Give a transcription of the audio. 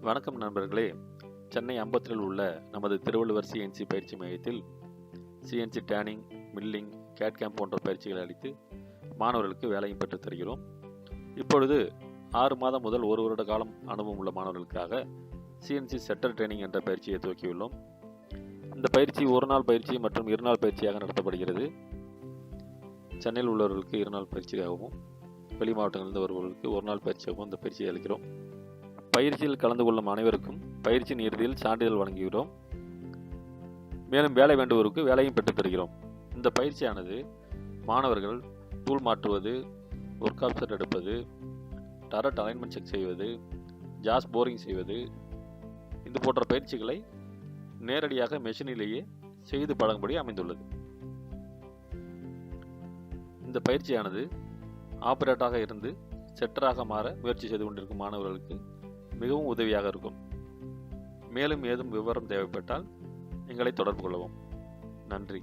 வணக்கம் நண்பர்களே. சென்னை அம்பத்தூரில் உள்ள நமது திருவள்ளுவர் CNC பயிற்சி மையத்தில் CNC Turning, மில்லிங், கேட்கேம் போன்ற பயிற்சிகளை அளித்து மாணவர்களுக்கு வேலையும் பெற்றுத் தருகிறோம். இப்பொழுது 6 மாதம் முதல் 1 வருட காலம் அனுபவம் உள்ள மாணவர்களுக்காக CNC Turning என்ற பயிற்சியை துவக்கியுள்ளோம். இந்த பயிற்சி ஒரு நாள் பயிற்சி மற்றும் 2 நாள் பயிற்சியாக நடத்தப்படுகிறது. சென்னையில் உள்ளவர்களுக்கு 2 நாள் பயிற்சியாகவும், வெளி மாவட்டங்களிலிருந்து வருபவர்களுக்கு 1 நாள் பயிற்சியாகவும் இந்த பயிற்சியை அளிக்கிறோம். பயிற்சியில் கலந்து கொள்ளும் அனைவருக்கும் பயிற்சியின் இறுதியில் சான்றிதழ் வழங்குகிறோம். மேலும் வேலை வேண்டுவோருக்கு வேலையும் பெற்றுத் தருகிறோம். இந்த பயிற்சியானது மாணவர்கள் டூல் மாற்றுவது, ஒர்க் ஆப்செட் எடுப்பது, டரட் அலைன்மெண்ட் செக் செய்வது, ஜாஸ் போரிங் செய்வது, இது போன்ற பயிற்சிகளை நேரடியாக மெஷினிலேயே செய்து பழகும்படி அமைந்துள்ளது. இந்த பயிற்சியானது ஆபரேட்டராக இருந்து செட்டராக மாற முயற்சி செய்து கொண்டிருக்கும் மாணவர்களுக்கு மிகவும் உதவியாக இருக்கும். மேலும் ஏதும் விவரம் தேவைப்பட்டால் எங்களை தொடர்பு கொள்ளவும். நன்றி.